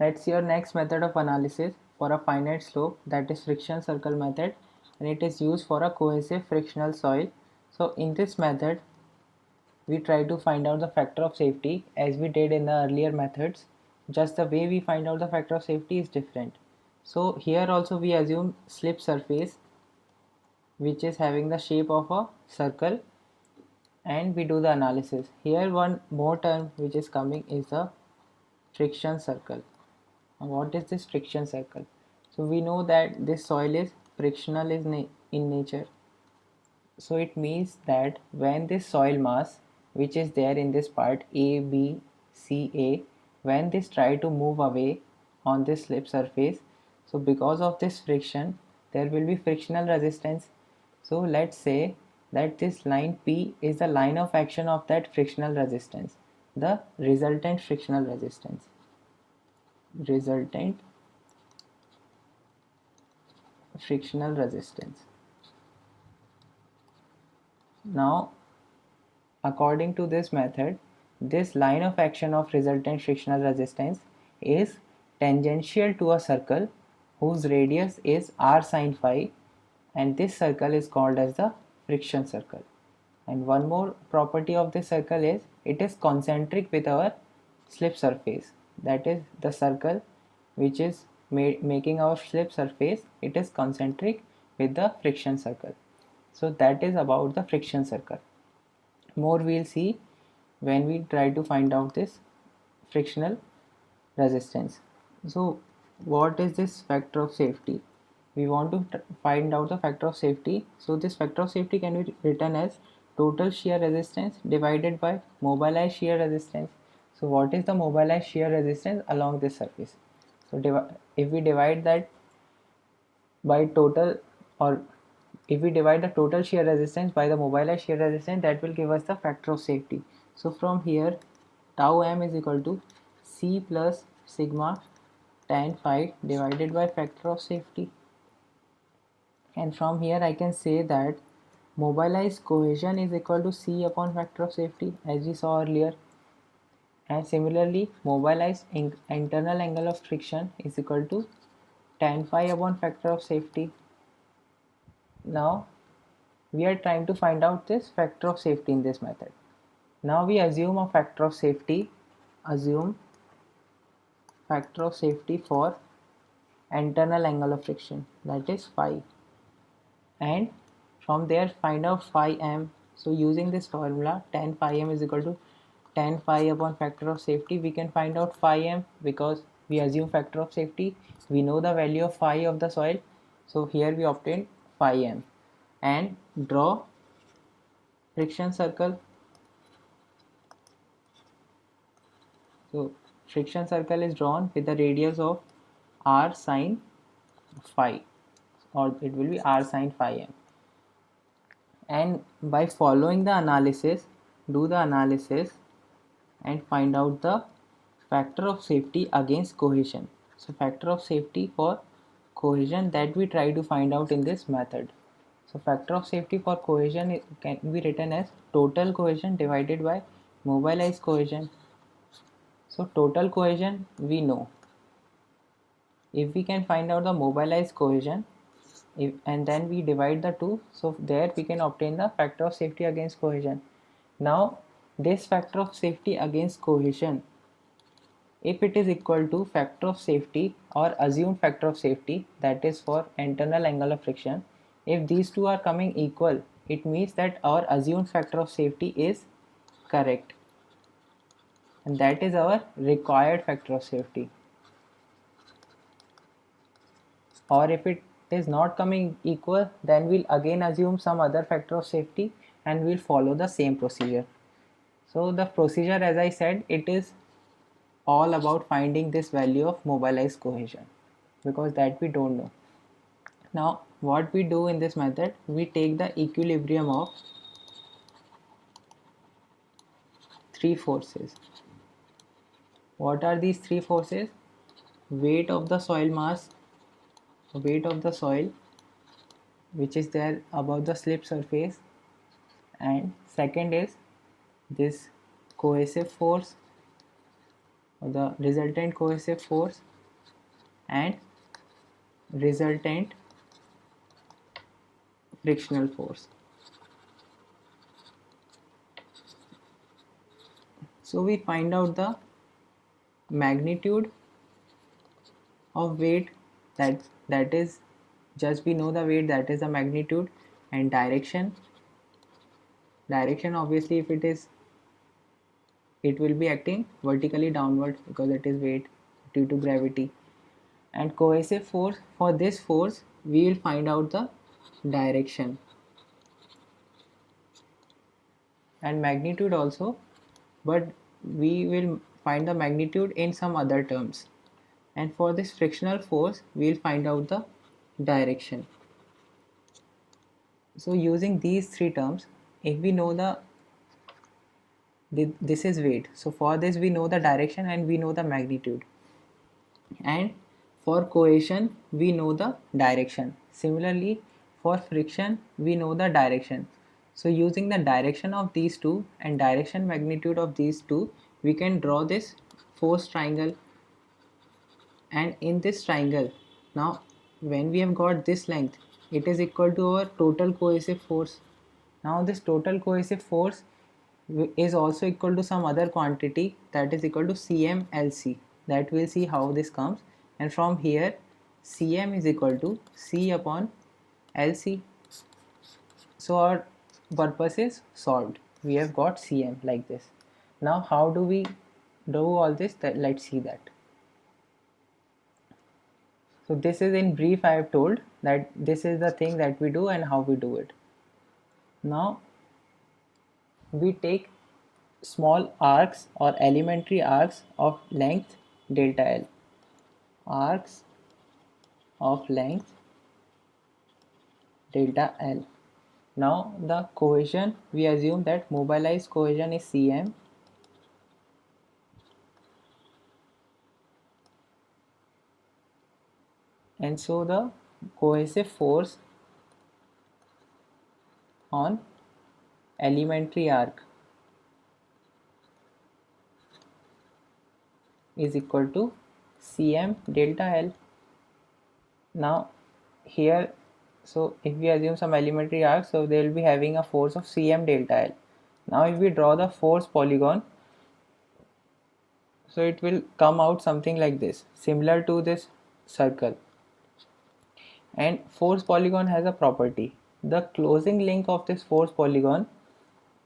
Let's see our next method of analysis for a finite slope, that is friction circle method, and it is used for a cohesive frictional soil. So in this method we try to find out the factor of safety as we did in the earlier methods, just the way we find out the factor of safety is different. So here also we assume slip surface which is having the shape of a circle, and we do the analysis. Here one more term which is coming is the friction circle. What is this friction circle? So we know that this soil is frictional in nature. So it means that when this soil mass which is there in this part A, B, C, A, when this try to move away on this slip surface, so because of this friction there will be frictional resistance. So let's say that this line P is the line of action of that frictional resistance, the resultant frictional resistance. Resultant frictional resistance. Now, according to this method, this line of action of resultant frictional resistance is tangential to a circle whose radius is r sine phi, and this circle is called as the friction circle. And one more property of this circle is it is concentric with our slip surface, that is the circle which is making our slip surface, it is concentric with the friction circle. So that is about the friction circle. More we'll see when we try to find out this frictional resistance. So what is this factor of safety? We want to find out the factor of safety. So this factor of safety can be written as total shear resistance divided by mobilized shear resistance. So what is the mobilized shear resistance along this surface? So if we divide that by total, or if we divide the total shear resistance by the mobilized shear resistance, that will give us the factor of safety. So from here tau m is equal to C plus sigma tan phi divided by factor of safety, and from here I can say that mobilized cohesion is equal to C upon factor of safety as we saw earlier, and similarly mobilized internal angle of friction is equal to tan phi upon factor of safety. Now we are trying to find out this factor of safety in this method. Now we assume a factor of safety, assume factor of safety for internal angle of friction, that is phi, and from there find out phi m. So using this formula tan phi m is equal to tan phi upon factor of safety, we can find out phi m because we assume factor of safety, we know the value of phi of the soil, so here we obtain phi m and draw friction circle. So friction circle is drawn with the radius of r sine phi, or it will be r sine phi m. And by following the analysis, do the analysis and find out the factor of safety against cohesion. So factor of safety for cohesion that we try to find out in this method. So factor of safety for cohesion can be written as total cohesion divided by mobilized cohesion. So total cohesion we know. If we can find out the mobilized cohesion, and then we divide the two, so there we can obtain the factor of safety against cohesion. Now this factor of safety against cohesion, if it is equal to factor of safety or assumed factor of safety, that is for internal angle of friction, if these two are coming equal, it means that our assumed factor of safety is correct, and that is our required factor of safety. Or if it is not coming equal, then we'll again assume some other factor of safety and we'll follow the same procedure. So the procedure, as I said, it is all about finding this value of mobilized cohesion, because that we don't know. Now what we do in this method, we take the equilibrium of three forces. What are these three forces? Weight of the soil mass, weight of the soil which is there above the slip surface, and second is this cohesive force, the resultant cohesive force and resultant frictional force. So we find out the magnitude of weight, that is, just we know the weight, that is the magnitude, and direction obviously, if it will be acting vertically downward because it is weight due to gravity. And cohesive force, for this force we will find out the direction and magnitude also, but we will find the magnitude in some other terms. And for this frictional force we will find out the direction. So using these three terms, if we know this is weight, so for this we know the direction and we know the magnitude, and for cohesion we know the direction. Similarly, for friction we know the direction. So using the direction of these two and direction magnitude of these two, we can draw this force triangle. And in this triangle, now when we have got this length, it is equal to our total cohesive force. Now this total cohesive force is also equal to some other quantity, that is equal to CmLC. That we'll see how this comes. And from here, Cm is equal to C upon Lc. So our purpose is solved. We have got Cm like this. Now how do we do all this? Let's see that. So this is in brief, I have told that this is the thing that we do and how we do it. Now we take small arcs or elementary arcs of length delta L. Arcs of length delta L. Now the cohesion, we assume that mobilized cohesion is Cm, and so the cohesive force on elementary arc is equal to Cm delta L. Now here, so if we assume some elementary arc, so they will be having a force of Cm delta L. Now if we draw the force polygon, so it will come out something like this, similar to this circle. And force polygon has a property. The closing link of this force polygon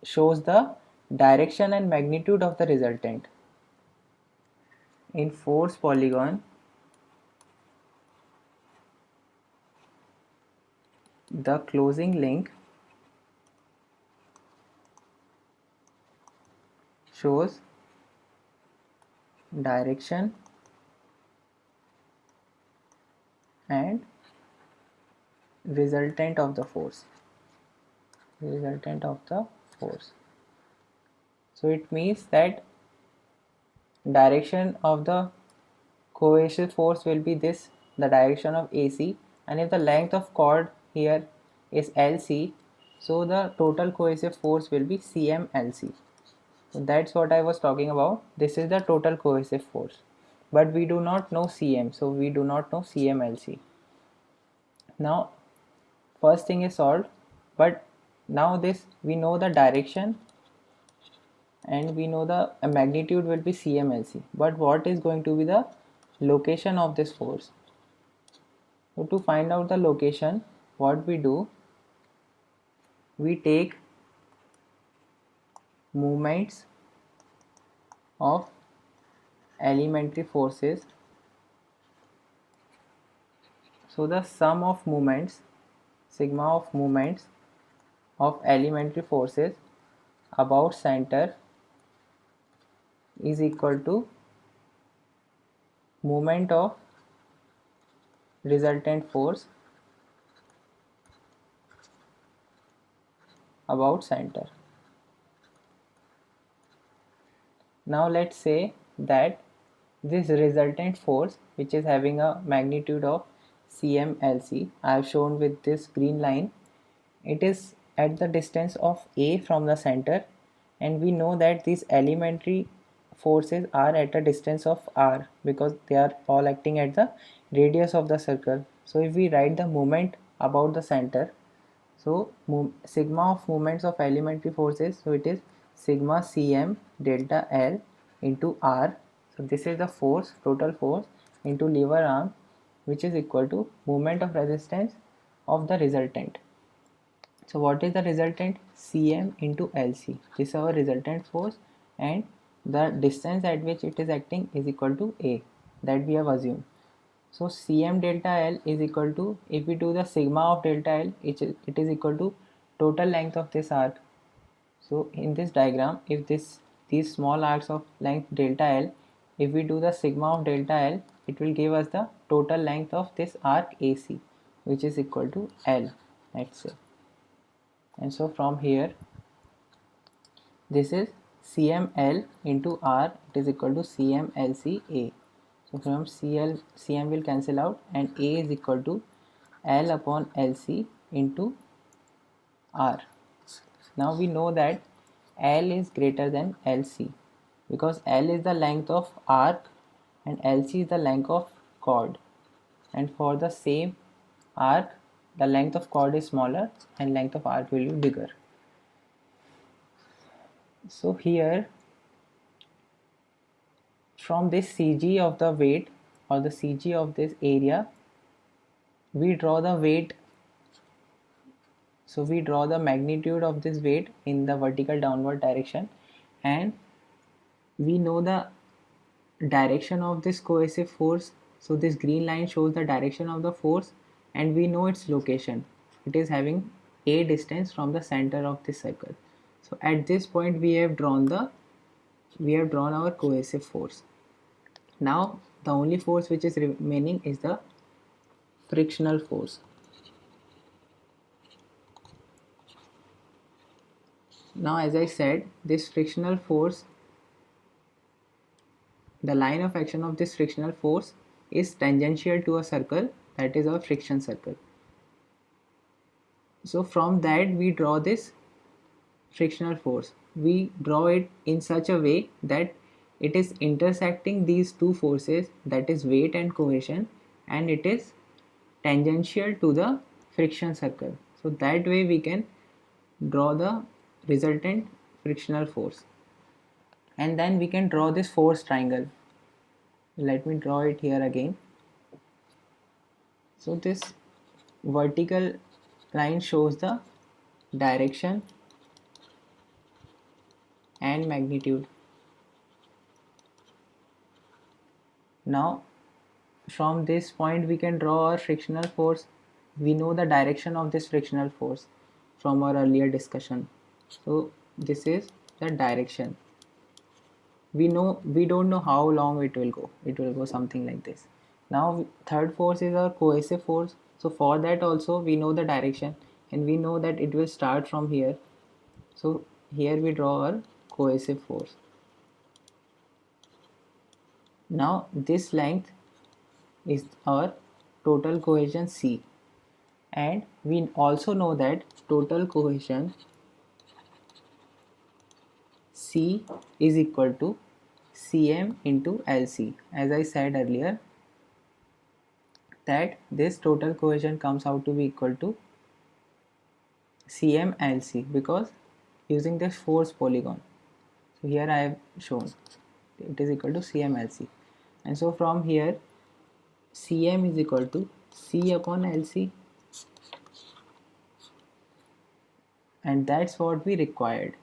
shows the direction and magnitude of the resultant. In force polygon, the closing link shows direction and resultant of the force. So it means that direction of the cohesive force will be this, the direction of AC, and if the length of chord here is LC, so the total cohesive force will be CmLC. So that's what I was talking about. This is the total cohesive force, but we do not know Cm, so we do not know CmLC. Now first thing is solved, but now this we know the direction and we know the magnitude will be CmLC, but what is going to be the location of this force? So to find out the location, what we do, we take moments of elementary forces. So the sum of moments, sigma of moments of elementary forces about center is equal to moment of resultant force about center. Now let's say that this resultant force, which is having a magnitude of CmLC, I have shown with this green line, it is at the distance of A from the center, and we know that this elementary forces are at a distance of r because they are all acting at the radius of the circle. So if we write the moment about the center, so sigma of moments of elementary forces, so it is sigma cm delta L into r. So this is the force, total force into lever arm, which is equal to moment of resistance of the resultant. So what is the resultant? Cm into Lc. This is our resultant force, and the distance at which it is acting is equal to A, that we have assumed. So Cm delta L is equal to, if we do the sigma of delta L, it is equal to total length of this arc. So in this diagram, if these small arcs of length delta L, if we do the sigma of delta L, it will give us the total length of this arc AC, which is equal to L, let's say. And so from here, this is CML into R, it is equal to CMLCA. So from CM will cancel out, and A is equal to L upon LC into R. Now we know that L is greater than LC because L is the length of arc and LC is the length of chord, and for the same arc the length of chord is smaller and length of arc will be bigger. So here, from this CG of the weight or the CG of this area, we draw the weight. So we draw the magnitude of this weight in the vertical downward direction, and we know the direction of this cohesive force. So this green line shows the direction of the force, and we know its location. It is having a distance from the center of this circle. So at this point we have drawn our cohesive force. Now the only force which is remaining is the frictional force. Now as I said, this frictional force, the line of action of this frictional force is tangential to a circle, that is our friction circle. So from that we draw this frictional force. We draw it in such a way that it is intersecting these two forces, that is weight and cohesion, and it is tangential to the friction circle. So that way we can draw the resultant frictional force, and then we can draw this force triangle. Let me draw it here again. So this vertical line shows the direction and magnitude. Now from this point we can draw our frictional force. We know the direction of this frictional force from our earlier discussion. So this is the direction. We don't know how long it will go. It will go something like this. Now third force is our cohesive force. So for that also we know the direction, and we know that it will start from here. So here we draw our cohesive force. Now this length is our total cohesion C, and we also know that total cohesion C is equal to Cm into Lc. As I said earlier, that this total cohesion comes out to be equal to Cm Lc because using this force polygon. So here I have shown it is equal to Cm Lc, and so from here Cm is equal to C upon Lc, and that's what we required.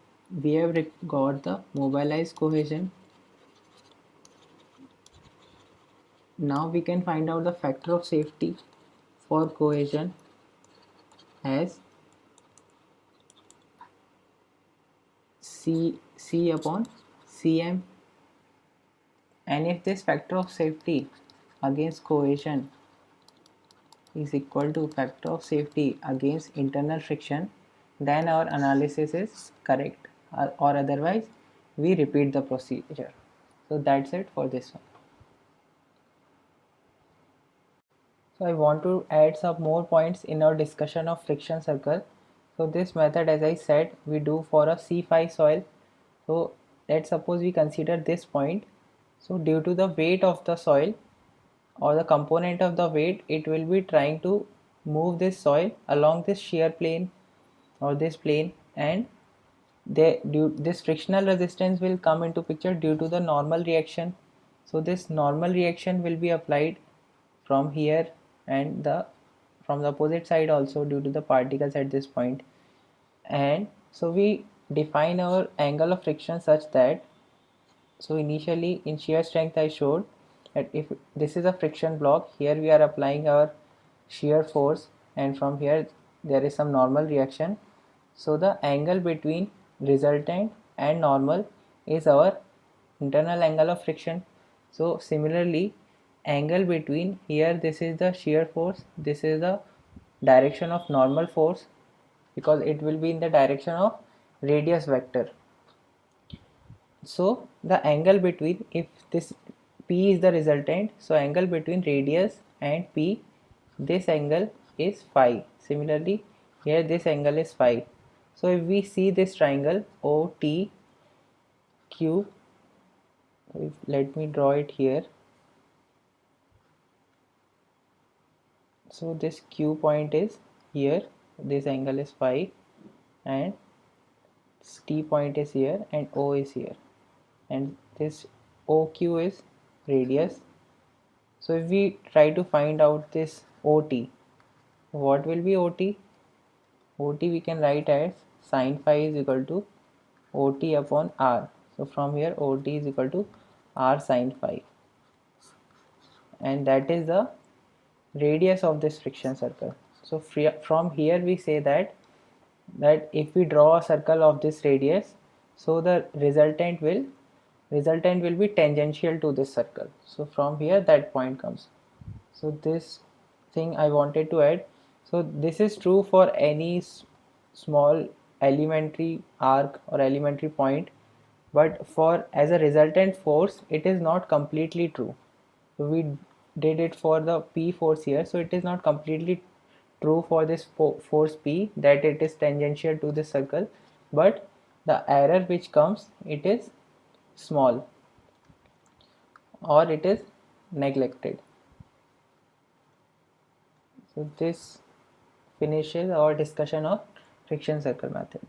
We have got the mobilized cohesion. Now we can find out the factor of safety for cohesion as C upon Cm, and if this factor of safety against cohesion is equal to factor of safety against internal friction, then our analysis is correct, or otherwise we repeat the procedure. So that's it for this one. So I want to add some more points in our discussion of friction circle. So this method, as I said, we do for a C5 soil. So let's suppose we consider this point. So due to the weight of the soil or the component of the weight, it will be trying to move this soil along this shear plane or this plane, and this frictional resistance will come into picture due to the normal reaction. So this normal reaction will be applied from here and from the opposite side also due to the particles at this point. And so we define our angle of friction such that, so initially in shear strength I showed that if this is a friction block, here we are applying our shear force, and from here there is some normal reaction. So the angle between resultant and normal is our internal angle of friction. So similarly, angle between here, this is the shear force, this is the direction of normal force, because it will be in the direction of radius vector. So the angle between, if this P is the resultant, so angle between radius and P, this angle is phi. Similarly, here this angle is phi. So if we see this triangle OTQ, let me draw it here. So this Q point is here, this angle is phi, and T point is here, and O is here, and this OQ is radius. So if we try to find out this OT, what will be OT? OT we can write as sin phi is equal to OT upon R. So from here OT is equal to R sin phi, and that is the radius of this friction circle. So from here we say that if we draw a circle of this radius, so the resultant will be tangential to this circle. So from here that point comes. So this thing I wanted to add. So this is true for any small elementary arc or elementary point, but for as a resultant force it is not completely true. So we did it for the P force here, so it is not completely true for this force P that it is tangential to this circle, but the error which comes, it is small or it is neglected. So this finishes our discussion of friction circle method.